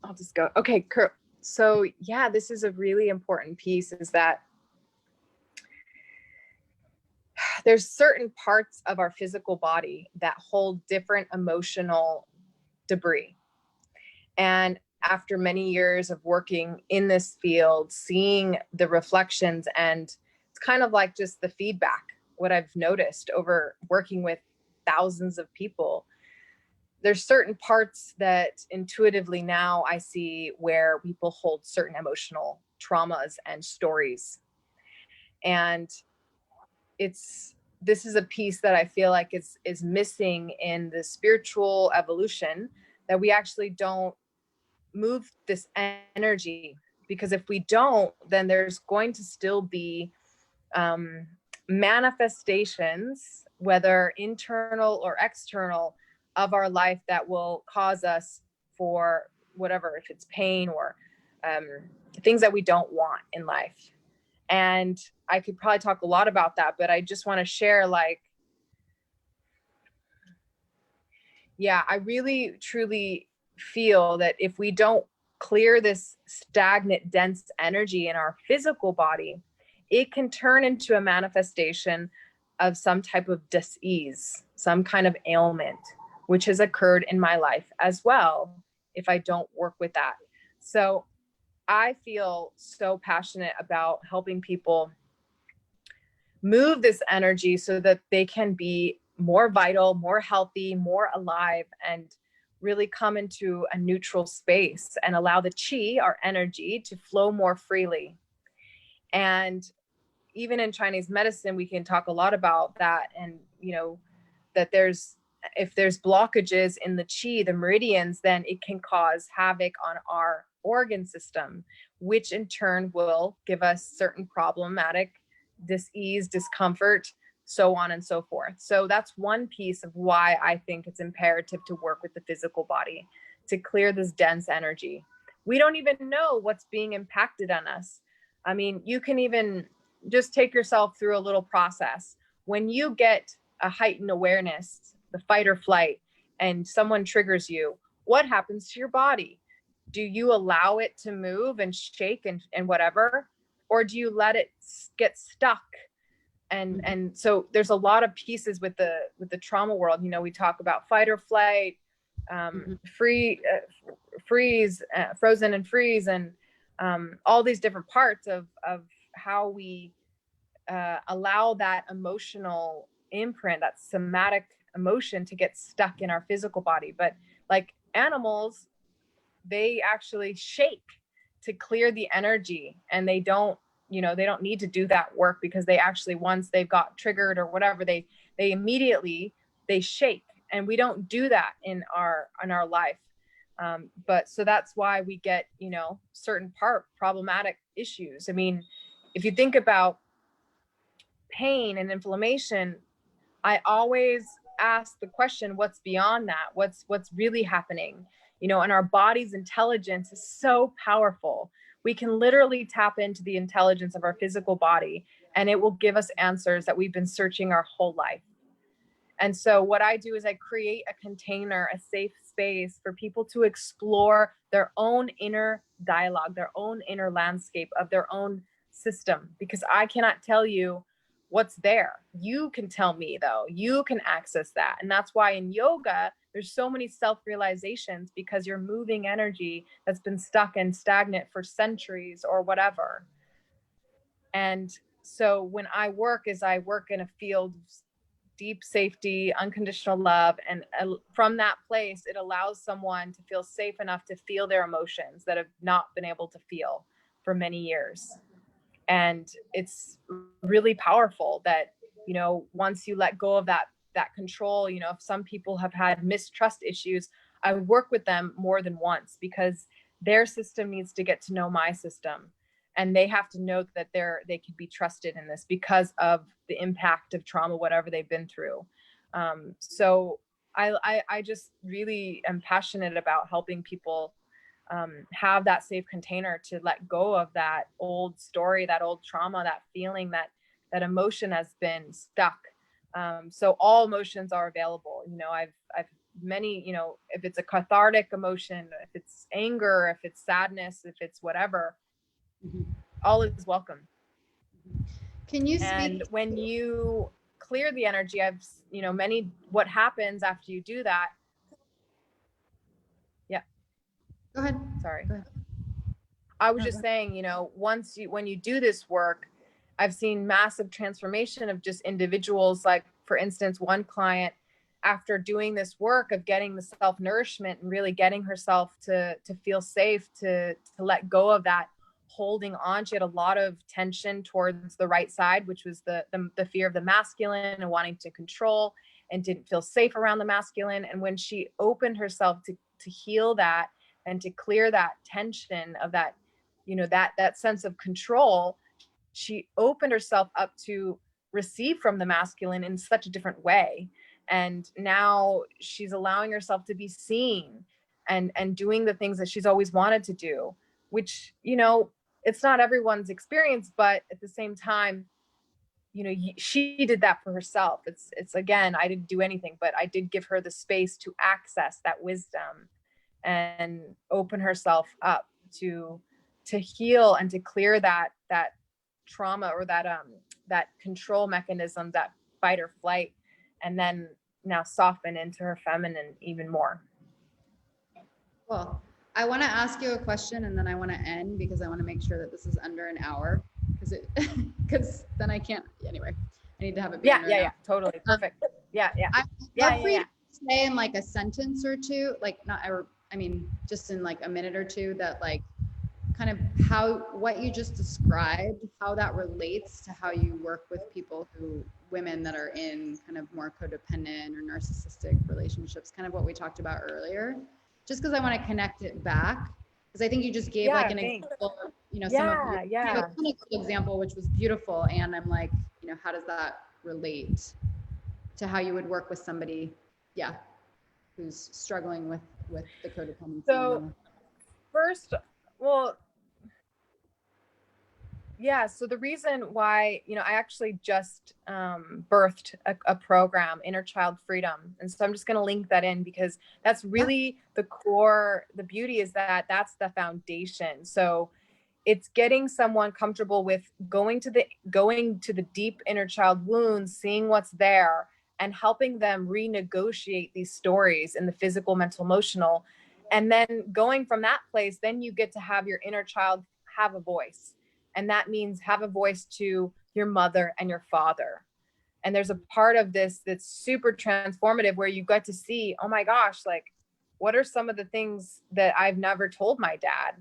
I'll just go. Okay, Kurt. So yeah, this is a really important piece, is that there's certain parts of our physical body that hold different emotional debris. And after many years of working in this field, seeing the reflections, and it's kind of like just the feedback, what I've noticed over working with thousands of people, there's certain parts that intuitively now I see where people hold certain emotional traumas and stories. And this is a piece that I feel like is missing in the spiritual evolution, that we actually don't move this energy, because if we don't, then there's going to still be manifestations, whether internal or external, of our life that will cause us for whatever, if it's pain or things that we don't want in life. And I could probably talk a lot about that, but I just want to share, like, yeah, I really truly feel that if we don't clear this stagnant, dense energy in our physical body, it can turn into a manifestation of some type of dis-ease, some kind of ailment, which has occurred in my life as well, if I don't work with that. So I feel so passionate about helping people move this energy so that they can be more vital, more healthy, more alive, and really come into a neutral space and allow the chi, our energy, to flow more freely. And even in Chinese medicine, we can talk a lot about that. And, you know, that there's if there's blockages in the chi, the meridians, then it can cause havoc on our organ system, which in turn will give us certain problematic dis-ease, discomfort, so on and so forth. So that's one piece of why I think it's imperative to work with the physical body to clear this dense energy. We don't even know what's being impacted on us. I mean, you can even just take yourself through a little process. When you get a heightened awareness, the fight or flight, and someone triggers you, what happens to your body? Do you allow it to move and shake and whatever? Or do you let it get stuck? And so there's a lot of pieces with the trauma world. You know, we talk about fight or flight, freeze, frozen and freeze, and all these different parts of how we allow that emotional imprint, that somatic emotion, to get stuck in our physical body. But like animals, they actually shake to clear the energy, and they don't need to do that work, because they actually, once they've got triggered or whatever, they immediately they shake. And we don't do that in our life. But so that's why we get, certain problematic issues. I mean, if you think about pain and inflammation, I always ask the question, what's beyond that? What's really happening? And our body's intelligence is so powerful. We can literally tap into the intelligence of our physical body, and it will give us answers that we've been searching our whole life. And so what I do is I create a container, a safe space for people to explore their own inner dialogue, their own inner landscape of their own system, because I cannot tell you what's there. You can tell me, though. You can access that. And that's why in yoga, there's so many self-realizations, because you're moving energy that's been stuck and stagnant for centuries or whatever. And so when I work in a field of deep safety, unconditional love. And from that place, it allows someone to feel safe enough to feel their emotions that have not been able to feel for many years. And it's really powerful that, once you let go of that control, if some people have had mistrust issues, I work with them more than once, because their system needs to get to know my system. And they have to know that they can be trusted in this because of the impact of trauma, whatever they've been through. So I just really am passionate about helping people have that safe container to let go of that old story, that old trauma, that feeling, that emotion has been stuck. So all emotions are available. I've many, if it's a cathartic emotion, if it's anger, if it's sadness, if it's whatever, all is welcome. Can you speak? And when you clear the energy, what happens after you do that? Yeah. Go ahead. Sorry. Go ahead. I was just saying, when you do this work, I've seen massive transformation of just individuals. Like, for instance, one client, after doing this work of getting the self-nourishment and really getting herself to feel safe, to let go of that holding on. She had a lot of tension towards the right side, which was the fear of the masculine and wanting to control, and didn't feel safe around the masculine. And when she opened herself to heal that and to clear that tension of that, that sense of control, she opened herself up to receive from the masculine in such a different way. And now she's allowing herself to be seen and doing the things that she's always wanted to do, which, it's not everyone's experience, but at the same time, she did that for herself. It's again, I didn't do anything, but I did give her the space to access that wisdom and open herself up to heal and to clear that trauma, or that control mechanism, that fight or flight, and then now soften into her feminine even more. Well, I want to ask you a question, and then I want to end, because I want to make sure that this is under an hour, because then I can't. Anyway, I need to have it be yeah, totally perfect. I'd love for you to say in like a sentence or two, like just in like a minute or two, that like kind of what you just described, how that relates to how you work with women that are in kind of more codependent or narcissistic relationships, kind of what we talked about earlier, just because I want to connect it back. Because I think you just gave like an example of, some of your clinical example, which was beautiful. And I'm like, how does that relate to how you would work with somebody, who's struggling with the codependency? So first, well, yeah. So the reason why, I actually just birthed a program, Inner Child Freedom. And so I'm just going to link that in because that's really the core. The beauty is that that's the foundation. So it's getting someone comfortable with going to the deep inner child wounds, seeing what's there, and helping them renegotiate these stories in the physical, mental, emotional. And then going from that place, then you get to have your inner child have a voice. And that means have a voice to your mother and your father. And there's a part of this that's super transformative where you get to see, oh my gosh, like, what are some of the things that I've never told my dad?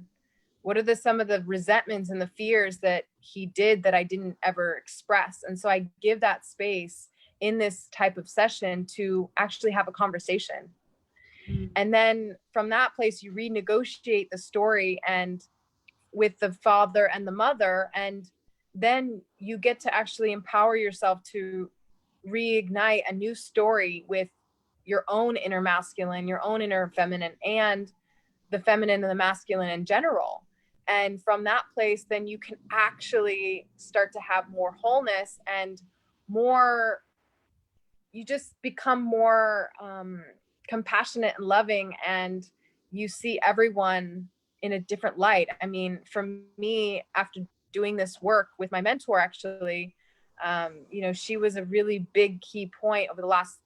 What are some of the resentments and the fears that he did that I didn't ever express? And so I give that space in this type of session to actually have a conversation. And then from that place, you renegotiate the story and with the father and the mother, and then you get to actually empower yourself to reignite a new story with your own inner masculine, your own inner feminine, and the feminine and the masculine in general. And from that place, then you can actually start to have more wholeness and more, you just become more compassionate and loving, and you see everyone in a different light. I mean, for me, after doing this work with my mentor, actually, she was a really big key point over the last,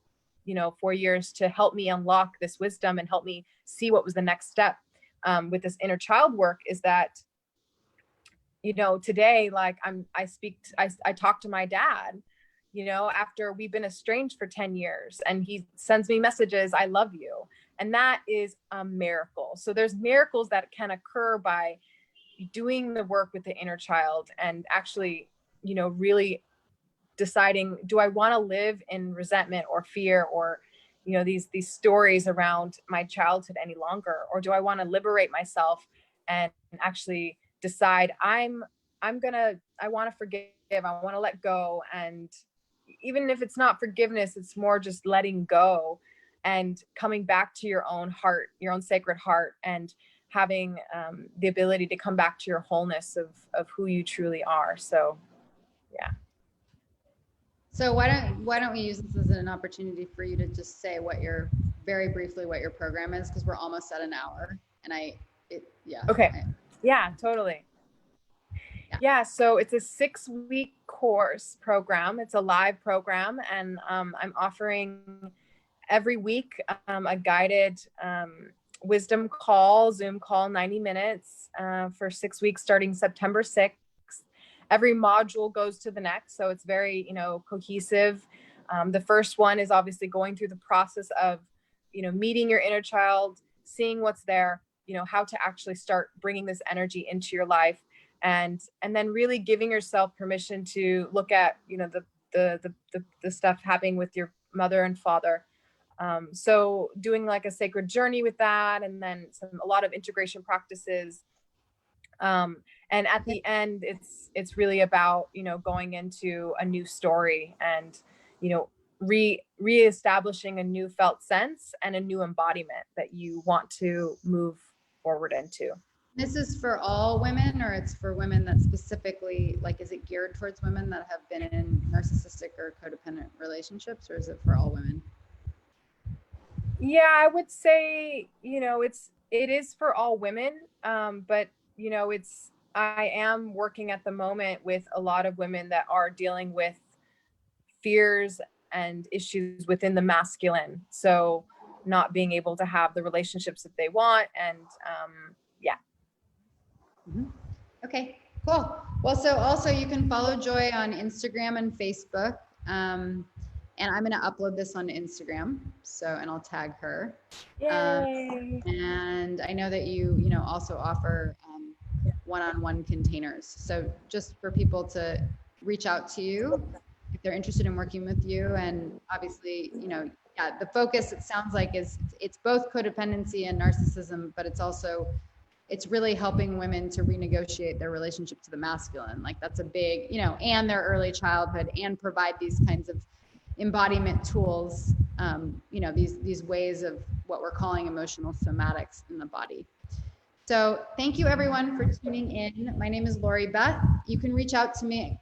4 years to help me unlock this wisdom and help me see what was the next step with this inner child work. Is that, today, like I talk to my dad, after we've been estranged for 10 years, and he sends me messages, I love you. And that is a miracle. So there's miracles that can occur by doing the work with the inner child and actually, really deciding, do I want to live in resentment or fear or, these stories around my childhood any longer? Or do I want to liberate myself and actually decide I want to forgive, I want to let go. And even if it's not forgiveness, it's more just letting go and coming back to your own heart, your own sacred heart, and having the ability to come back to your wholeness of who you truly are. So, yeah. So why don't we use this as an opportunity for you to just say very briefly what your program is, because we're almost at an hour, and Okay. Yeah, totally. Yeah, so it's a 6-week course program. It's a live program, and I'm offering every week a guided wisdom call, Zoom call, 90 minutes for 6 weeks starting September 6th. Every module goes to the next, so it's very, cohesive. The first one is obviously going through the process of, meeting your inner child, seeing what's there, how to actually start bringing this energy into your life. And then really giving yourself permission to look at, the stuff happening with your mother and father. So doing like a sacred journey with that, and then a lot of integration practices. And at the end, it's really about, going into a new story and, reestablishing a new felt sense and a new embodiment that you want to move forward into. This is for all women, or it's for women that specifically, like, is it geared towards women that have been in narcissistic or codependent relationships, or is it for all women? Yeah, I would say, it is for all women. But, I am working at the moment with a lot of women that are dealing with fears and issues within the masculine. So not being able to have the relationships that they want. And yeah. Mm-hmm. Okay, cool. Well, so also you can follow Joy on Instagram and Facebook. And I'm going to upload this on Instagram. And I'll tag her. Yay. And I know that you also offer one-on-one containers. So just for people to reach out to you if they're interested in working with you. And obviously, you know, yeah, the focus, it sounds like, is it's both codependency and narcissism, but it's really helping women to renegotiate their relationship to the masculine. Like that's a big, you know, and their early childhood, and provide these kinds of embodiment tools, you know, these ways of what we're calling emotional somatics in the body. So thank you everyone for tuning in. My name is Lori Beth. You can reach out to me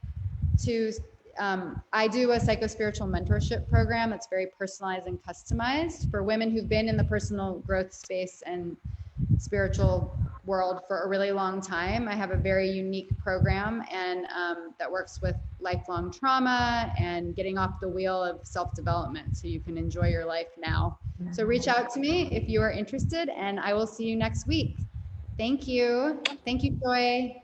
to, I do a psychospiritual mentorship program that's very personalized and customized for women who've been in the personal growth space and spiritual world for a really long time. I have a very unique program, and that works with lifelong trauma and getting off the wheel of self-development so you can enjoy your life now. So reach out to me if you are interested, and I will see you next week. Thank you. Thank you, Joy.